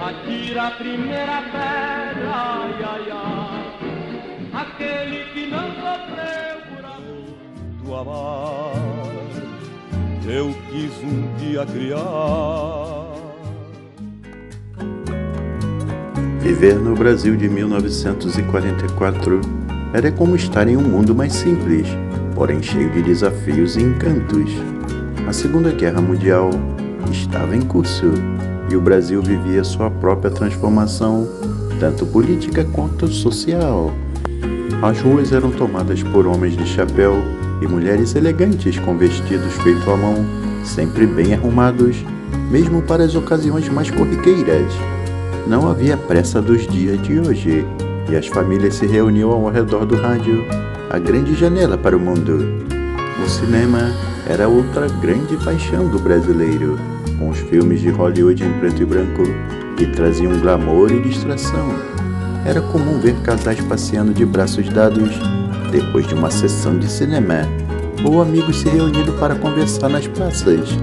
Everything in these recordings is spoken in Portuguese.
atira a primeira pedra, ai, ai, ai, aquele que não sofreu por amor. Do amar, eu quis um dia criar. Viver no Brasil de 1944 era como estar em um mundo mais simples, porém cheio de desafios e encantos. A Segunda Guerra Mundial estava em curso e o Brasil vivia sua própria transformação, tanto política quanto social. As ruas eram tomadas por homens de chapéu e mulheres elegantes com vestidos feitos à mão, sempre bem arrumados, mesmo para as ocasiões mais corriqueiras. Não havia pressa dos dias de hoje, e as famílias se reuniam ao redor do rádio, a grande janela para o mundo. O cinema era outra grande paixão do brasileiro, com os filmes de Hollywood em preto e branco, que traziam glamour e distração. Era comum ver casais passeando de braços dados depois de uma sessão de cinema, ou amigos se reunindo para conversar nas praças,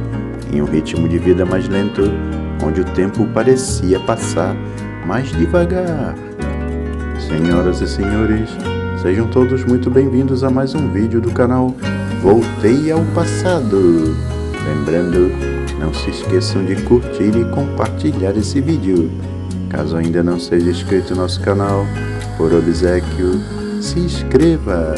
em um ritmo de vida mais lento, onde o tempo parecia passar mais devagar. Senhoras e senhores, sejam todos muito bem-vindos a mais um vídeo do canal Voltei ao Passado. Lembrando, não se esqueçam de curtir e compartilhar esse vídeo. Caso ainda não seja inscrito no nosso canal, por obséquio, se inscreva.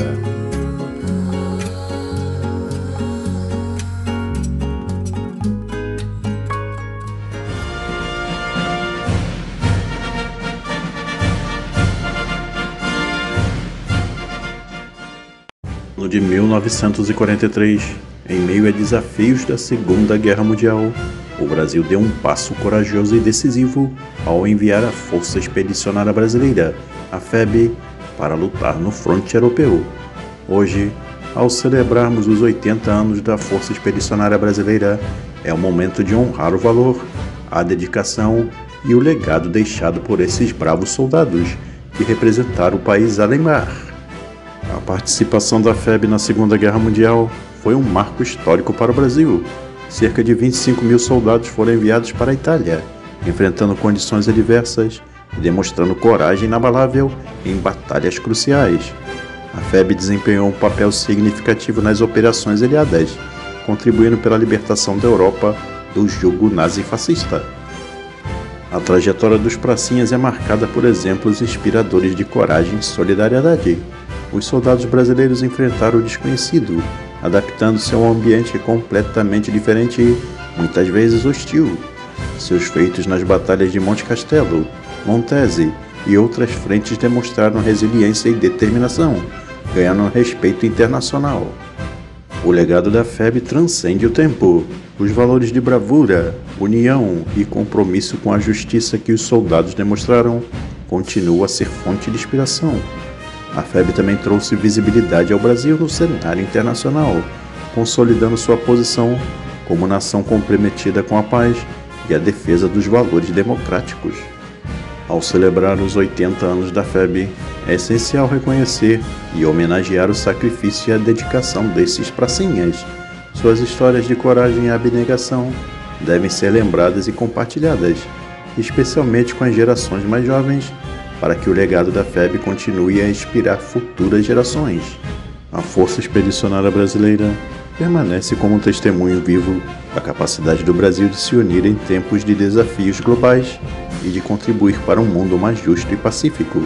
No de 1943, em meio a desafios da Segunda Guerra Mundial, o Brasil deu um passo corajoso e decisivo ao enviar a Força Expedicionária Brasileira, a FEB, para lutar no fronte europeu. Hoje, ao celebrarmos os 80 anos da Força Expedicionária Brasileira, é o momento de honrar o valor, a dedicação e o legado deixado por esses bravos soldados que representaram o país além mar. A participação da FEB na Segunda Guerra Mundial foi um marco histórico para o Brasil. Cerca de 25 mil soldados foram enviados para a Itália, enfrentando condições adversas e demonstrando coragem inabalável em batalhas cruciais. A FEB desempenhou um papel significativo nas operações aliadas, contribuindo pela libertação da Europa do jugo nazifascista. A trajetória dos pracinhas é marcada por exemplos inspiradores de coragem e solidariedade. Os soldados brasileiros enfrentaram o desconhecido, adaptando-se a um ambiente completamente diferente e, muitas vezes, hostil. Seus feitos nas batalhas de Monte Castelo, Montese e outras frentes demonstraram resiliência e determinação, ganhando respeito internacional. O legado da FEB transcende o tempo. Os valores de bravura, união e compromisso com a justiça que os soldados demonstraram continuam a ser fonte de inspiração. A FEB também trouxe visibilidade ao Brasil no cenário internacional, consolidando sua posição como nação comprometida com a paz e a defesa dos valores democráticos. Ao celebrar os 80 anos da FEB, é essencial reconhecer e homenagear o sacrifício e a dedicação desses pracinhas. Suas histórias de coragem e abnegação devem ser lembradas e compartilhadas, especialmente com as gerações mais jovens, para que o legado da FEB continue a inspirar futuras gerações. A Força Expedicionária Brasileira permanece como um testemunho vivo da capacidade do Brasil de se unir em tempos de desafios globais e de contribuir para um mundo mais justo e pacífico.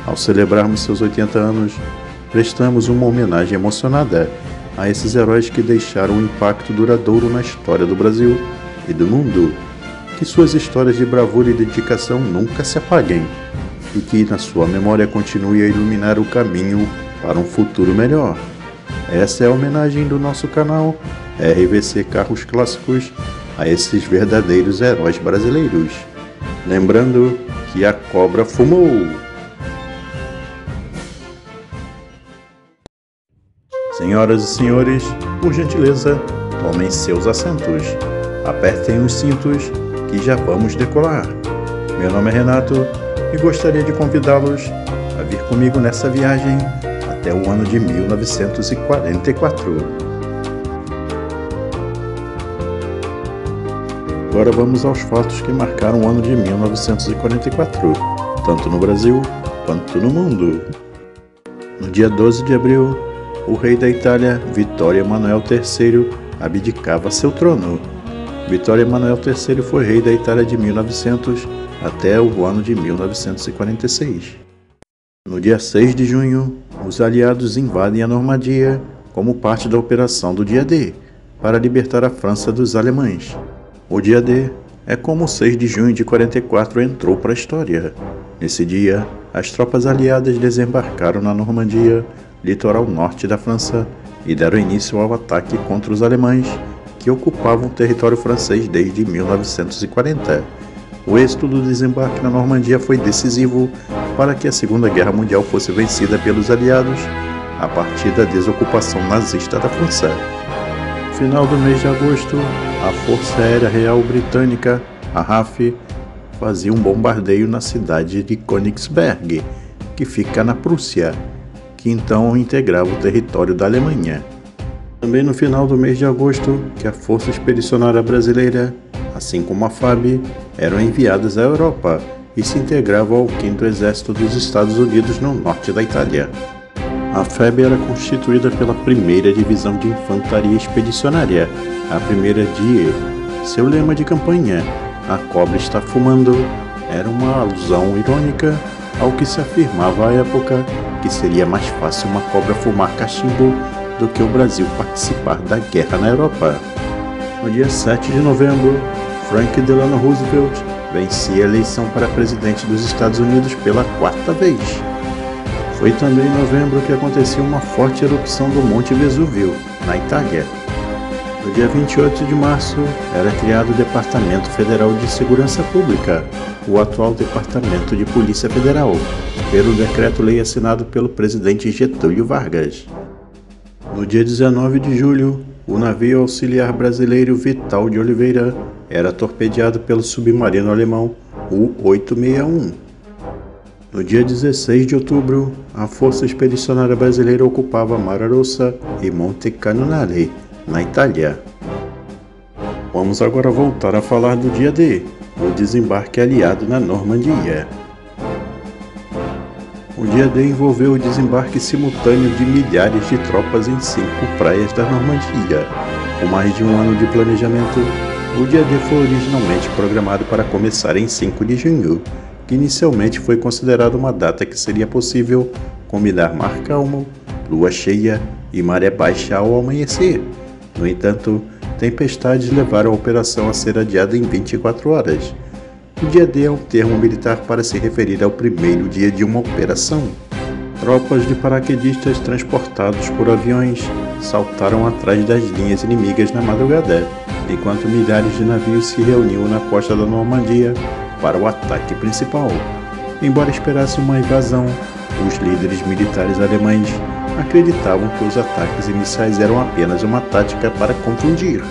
Ao celebrarmos seus 80 anos, prestamos uma homenagem emocionada a esses heróis que deixaram um impacto duradouro na história do Brasil e do mundo. Que suas histórias de bravura e dedicação nunca se apaguem, e que na sua memória continue a iluminar o caminho para um futuro melhor. Essa é a homenagem do nosso canal RVC Carros Clássicos a esses verdadeiros heróis brasileiros. Lembrando que a cobra fumou! Senhoras e senhores, por gentileza, tomem seus assentos. Apertem os cintos que já vamos decolar. Meu nome é Renato e gostaria de convidá-los a vir comigo nessa viagem até o ano de 1944. Agora vamos aos fatos que marcaram o ano de 1944, tanto no Brasil quanto no mundo. No dia 12 de abril, o rei da Itália, Vittorio Emanuele III, abdicava seu trono. Vittorio Emanuele III foi rei da Itália de 1900 até o ano de 1946. No dia 6 de junho, os aliados invadem a Normandia como parte da Operação do Dia D, para libertar a França dos alemães. O Dia D é como o 6 de junho de 44 entrou para a história. Nesse dia, as tropas aliadas desembarcaram na Normandia, litoral norte da França, e deram início ao ataque contra os alemães, que ocupavam o território francês desde 1940. O êxito do desembarque na Normandia foi decisivo para que a Segunda Guerra Mundial fosse vencida pelos aliados a partir da desocupação nazista da França. No final do mês de agosto, a Força Aérea Real Britânica, a RAF, fazia um bombardeio na cidade de Königsberg, que fica na Prússia, que então integrava o território da Alemanha. Também no final do mês de agosto, que a Força Expedicionária Brasileira, assim como a FAB, eram enviadas à Europa e se integravam ao 5º Exército dos Estados Unidos no norte da Itália. A FAB era constituída pela 1ª Divisão de Infantaria Expedicionária, a 1ª DIE. Seu lema de campanha, "A cobra está fumando", era uma alusão irônica ao que se afirmava à época que seria mais fácil uma cobra fumar cachimbo do que o Brasil participar da guerra na Europa. No dia 7 de novembro, Franklin Delano Roosevelt vencia a eleição para presidente dos Estados Unidos pela 4ª vez. Foi também em novembro que aconteceu uma forte erupção do Monte Vesúvio, na Itália. No dia 28 de março, era criado o Departamento Federal de Segurança Pública, o atual Departamento de Polícia Federal, pelo decreto-lei assinado pelo presidente Getúlio Vargas. No dia 19 de julho, o navio auxiliar brasileiro Vital de Oliveira era torpedeado pelo submarino alemão U-861. No dia 16 de outubro, a Força Expedicionária Brasileira ocupava Mara Rossa e Monte Canonale, na Itália. Vamos agora voltar a falar do dia D, o desembarque aliado na Normandia. O dia D envolveu o desembarque simultâneo de milhares de tropas em 5 praias da Normandia. Com mais de um ano de planejamento, o dia D foi originalmente programado para começar em 5 de junho, que inicialmente foi considerado uma data que seria possível combinar mar calmo, lua cheia e maré baixa ao amanhecer. No entanto, tempestades levaram a operação a ser adiada em 24 horas. O dia D é um termo militar para se referir ao primeiro dia de uma operação. Tropas de paraquedistas transportados por aviões saltaram atrás das linhas inimigas na madrugada, enquanto milhares de navios se reuniam na costa da Normandia para o ataque principal. Embora esperasse uma invasão, os líderes militares alemães acreditavam que os ataques iniciais eram apenas uma tática para confundir.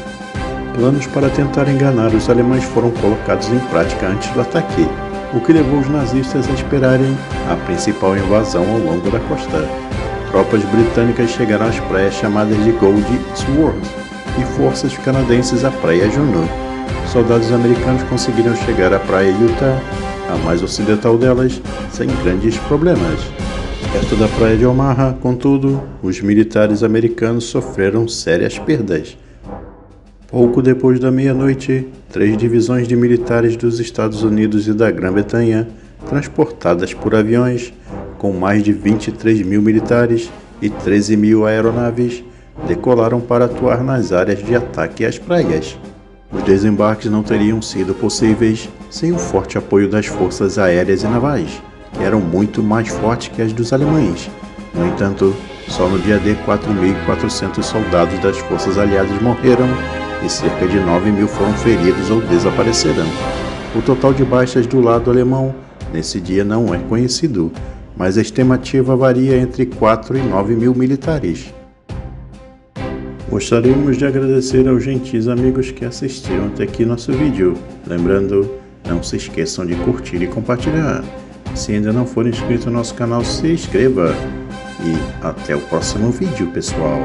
Planos para tentar enganar os alemães foram colocados em prática antes do ataque, o que levou os nazistas a esperarem a principal invasão ao longo da costa. Tropas britânicas chegaram às praias chamadas de Gold Sword e forças canadenses à praia Juno. Soldados americanos conseguiram chegar à praia Utah, a mais ocidental delas, sem grandes problemas. Perto da praia de Omaha, contudo, os militares americanos sofreram sérias perdas. Pouco depois da meia-noite, 3 divisões de militares dos Estados Unidos e da Grã-Bretanha, transportadas por aviões, com mais de 23 mil militares e 13 mil aeronaves, decolaram para atuar nas áreas de ataque às praias. Os desembarques não teriam sido possíveis sem o forte apoio das forças aéreas e navais, que eram muito mais fortes que as dos alemães. No entanto, só no dia D 4.400 soldados das forças aliadas morreram e cerca de 9 mil foram feridos ou desapareceram. O total de baixas do lado alemão nesse dia não é conhecido, mas a estimativa varia entre 4 e 9 mil militares. Gostaríamos de agradecer aos gentis amigos que assistiram até aqui nosso vídeo. Lembrando, não se esqueçam de curtir e compartilhar. Se ainda não for inscrito no nosso canal, se inscreva. E até o próximo vídeo, pessoal.